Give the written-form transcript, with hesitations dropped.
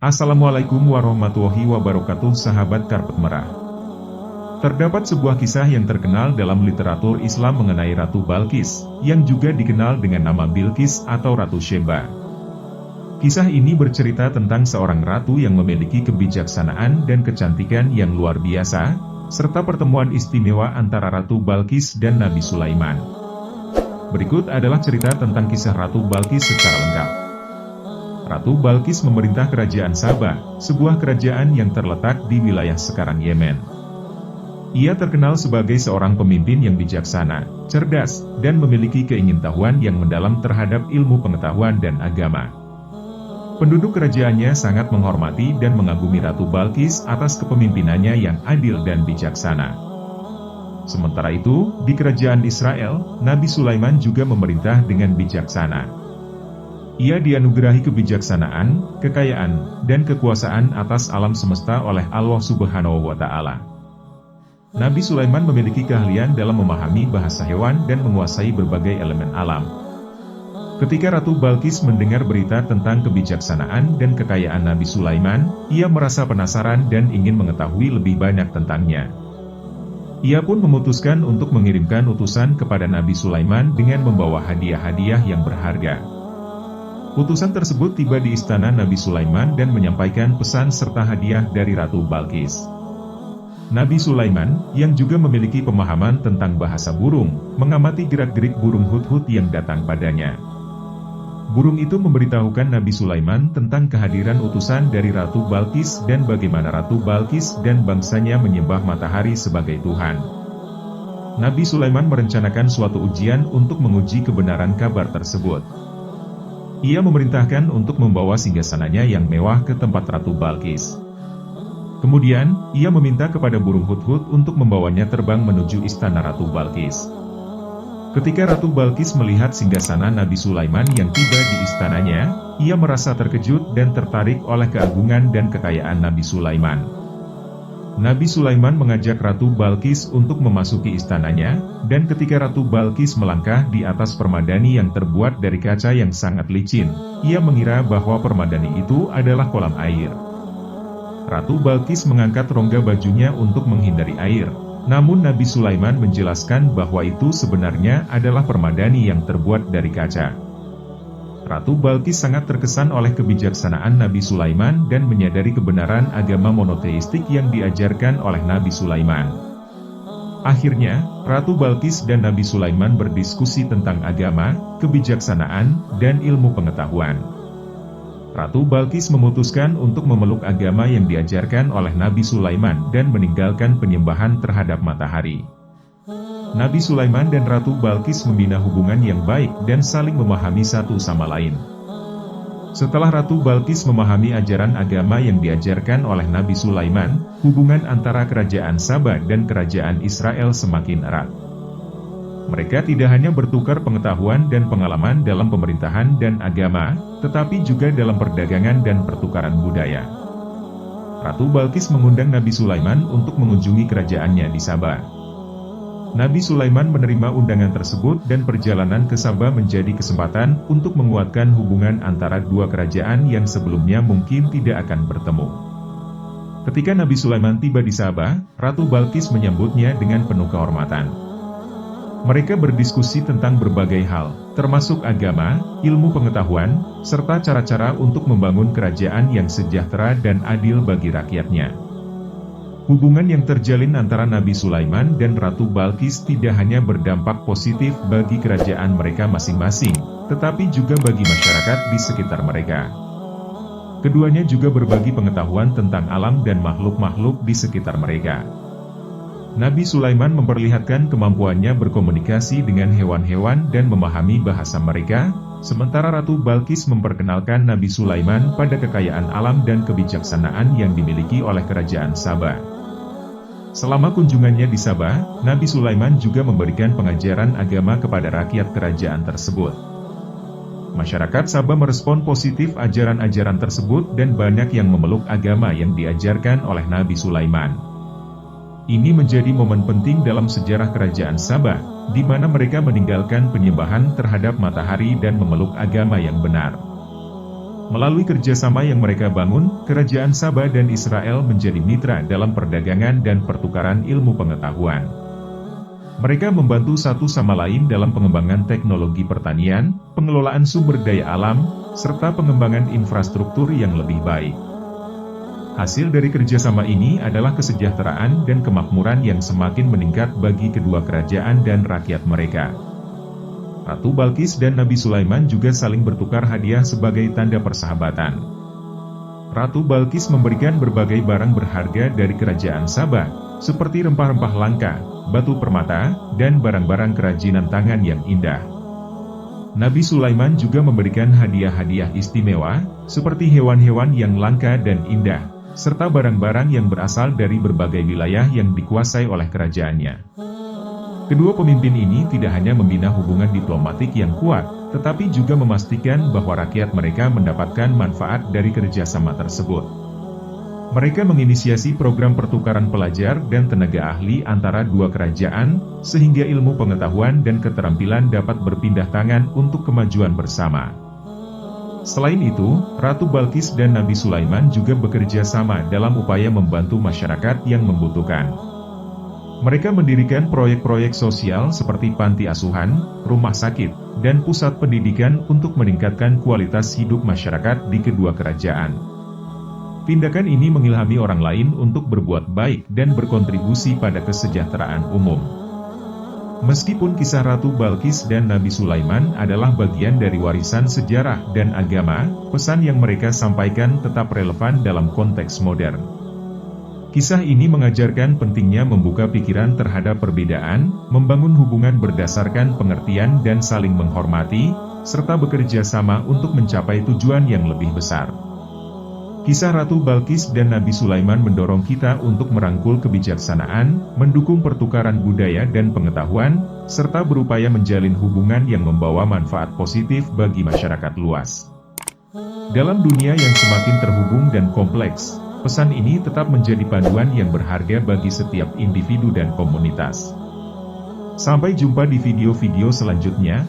Assalamualaikum warahmatullahi wabarakatuh, sahabat Karpet Merah. Terdapat sebuah kisah yang terkenal dalam literatur Islam mengenai Ratu Balqis, yang juga dikenal dengan nama Bilqis atau Ratu Syeba. Kisah ini bercerita tentang seorang ratu yang memiliki kebijaksanaan dan kecantikan yang luar biasa, serta pertemuan istimewa antara Ratu Balqis dan Nabi Sulaiman. Berikut adalah cerita tentang kisah Ratu Balqis secara lengkap. Ratu Balqis memerintah kerajaan Sabah, sebuah kerajaan yang terletak di wilayah sekarang Yemen. Ia terkenal sebagai seorang pemimpin yang bijaksana, cerdas, dan memiliki keingintahuan yang mendalam terhadap ilmu pengetahuan dan agama. Penduduk kerajaannya sangat menghormati dan mengagumi Ratu Balqis atas kepemimpinannya yang adil dan bijaksana. Sementara itu, di kerajaan Israel, Nabi Sulaiman juga memerintah dengan bijaksana. Ia dianugerahi kebijaksanaan, kekayaan, dan kekuasaan atas alam semesta oleh Allah Subhanahu wa Ta'ala. Nabi Sulaiman memiliki keahlian dalam memahami bahasa hewan dan menguasai berbagai elemen alam. Ketika Ratu Balqis mendengar berita tentang kebijaksanaan dan kekayaan Nabi Sulaiman, ia merasa penasaran dan ingin mengetahui lebih banyak tentangnya. Ia pun memutuskan untuk mengirimkan utusan kepada Nabi Sulaiman dengan membawa hadiah-hadiah yang berharga. Utusan tersebut tiba di istana Nabi Sulaiman dan menyampaikan pesan serta hadiah dari Ratu Balqis. Nabi Sulaiman, yang juga memiliki pemahaman tentang bahasa burung, mengamati gerak-gerik burung hudhud yang datang padanya. Burung itu memberitahukan Nabi Sulaiman tentang kehadiran utusan dari Ratu Balqis dan bagaimana Ratu Balqis dan bangsanya menyembah matahari sebagai Tuhan. Nabi Sulaiman merencanakan suatu ujian untuk menguji kebenaran kabar tersebut. Ia memerintahkan untuk membawa singgasananya yang mewah ke tempat Ratu Balqis. Kemudian, ia meminta kepada burung hudhud untuk membawanya terbang menuju istana Ratu Balqis. Ketika Ratu Balqis melihat singgasana Nabi Sulaiman yang tiba di istananya, ia merasa terkejut dan tertarik oleh keagungan dan kekayaan Nabi Sulaiman. Nabi Sulaiman mengajak Ratu Balqis untuk memasuki istananya, dan ketika Ratu Balqis melangkah di atas permadani yang terbuat dari kaca yang sangat licin, ia mengira bahwa permadani itu adalah kolam air. Ratu Balqis mengangkat rongga bajunya untuk menghindari air, namun Nabi Sulaiman menjelaskan bahwa itu sebenarnya adalah permadani yang terbuat dari kaca. Ratu Balqis sangat terkesan oleh kebijaksanaan Nabi Sulaiman dan menyadari kebenaran agama monoteistik yang diajarkan oleh Nabi Sulaiman. Akhirnya, Ratu Balqis dan Nabi Sulaiman berdiskusi tentang agama, kebijaksanaan, dan ilmu pengetahuan. Ratu Balqis memutuskan untuk memeluk agama yang diajarkan oleh Nabi Sulaiman dan meninggalkan penyembahan terhadap matahari. Nabi Sulaiman dan Ratu Balqis membina hubungan yang baik dan saling memahami satu sama lain. Setelah Ratu Balqis memahami ajaran agama yang diajarkan oleh Nabi Sulaiman, hubungan antara kerajaan Sabah dan kerajaan Israel semakin erat. Mereka tidak hanya bertukar pengetahuan dan pengalaman dalam pemerintahan dan agama, tetapi juga dalam perdagangan dan pertukaran budaya. Ratu Balqis mengundang Nabi Sulaiman untuk mengunjungi kerajaannya di Sabah. Nabi Sulaiman menerima undangan tersebut dan perjalanan ke Sabah menjadi kesempatan untuk menguatkan hubungan antara dua kerajaan yang sebelumnya mungkin tidak akan bertemu. Ketika Nabi Sulaiman tiba di Sabah, Ratu Balqis menyambutnya dengan penuh kehormatan. Mereka berdiskusi tentang berbagai hal, termasuk agama, ilmu pengetahuan, serta cara-cara untuk membangun kerajaan yang sejahtera dan adil bagi rakyatnya. Hubungan yang terjalin antara Nabi Sulaiman dan Ratu Balqis tidak hanya berdampak positif bagi kerajaan mereka masing-masing, tetapi juga bagi masyarakat di sekitar mereka. Keduanya juga berbagi pengetahuan tentang alam dan makhluk-makhluk di sekitar mereka. Nabi Sulaiman memperlihatkan kemampuannya berkomunikasi dengan hewan-hewan dan memahami bahasa mereka, sementara Ratu Balqis memperkenalkan Nabi Sulaiman pada kekayaan alam dan kebijaksanaan yang dimiliki oleh kerajaan Sabah. Selama kunjungannya di Sabah, Nabi Sulaiman juga memberikan pengajaran agama kepada rakyat kerajaan tersebut. Masyarakat Sabah merespon positif ajaran-ajaran tersebut dan banyak yang memeluk agama yang diajarkan oleh Nabi Sulaiman. Ini menjadi momen penting dalam sejarah kerajaan Sabah, di mana mereka meninggalkan penyembahan terhadap matahari dan memeluk agama yang benar. Melalui kerjasama yang mereka bangun, Kerajaan Sabah dan Israel menjadi mitra dalam perdagangan dan pertukaran ilmu pengetahuan. Mereka membantu satu sama lain dalam pengembangan teknologi pertanian, pengelolaan sumber daya alam, serta pengembangan infrastruktur yang lebih baik. Hasil dari kerjasama ini adalah kesejahteraan dan kemakmuran yang semakin meningkat bagi kedua kerajaan dan rakyat mereka. Ratu Balkis dan Nabi Sulaiman juga saling bertukar hadiah sebagai tanda persahabatan. Ratu Balkis memberikan berbagai barang berharga dari kerajaan Sabah, seperti rempah-rempah langka, batu permata, dan barang-barang kerajinan tangan yang indah. Nabi Sulaiman juga memberikan hadiah-hadiah istimewa, seperti hewan-hewan yang langka dan indah, serta barang-barang yang berasal dari berbagai wilayah yang dikuasai oleh kerajaannya. Kedua pemimpin ini tidak hanya membina hubungan diplomatik yang kuat, tetapi juga memastikan bahwa rakyat mereka mendapatkan manfaat dari kerjasama tersebut. Mereka menginisiasi program pertukaran pelajar dan tenaga ahli antara dua kerajaan, sehingga ilmu pengetahuan dan keterampilan dapat berpindah tangan untuk kemajuan bersama. Selain itu, Ratu Balkis dan Nabi Sulaiman juga bekerja sama dalam upaya membantu masyarakat yang membutuhkan. Mereka mendirikan proyek-proyek sosial seperti panti asuhan, rumah sakit, dan pusat pendidikan untuk meningkatkan kualitas hidup masyarakat di kedua kerajaan. Tindakan ini mengilhami orang lain untuk berbuat baik dan berkontribusi pada kesejahteraan umum. Meskipun kisah Ratu Balkis dan Nabi Sulaiman adalah bagian dari warisan sejarah dan agama, pesan yang mereka sampaikan tetap relevan dalam konteks modern. Kisah ini mengajarkan pentingnya membuka pikiran terhadap perbedaan, membangun hubungan berdasarkan pengertian dan saling menghormati, serta bekerja sama untuk mencapai tujuan yang lebih besar. Kisah Ratu Balkis dan Nabi Sulaiman mendorong kita untuk merangkul kebijaksanaan, mendukung pertukaran budaya dan pengetahuan, serta berupaya menjalin hubungan yang membawa manfaat positif bagi masyarakat luas. Dalam dunia yang semakin terhubung dan kompleks, pesan ini tetap menjadi panduan yang berharga bagi setiap individu dan komunitas. Sampai jumpa di video-video selanjutnya.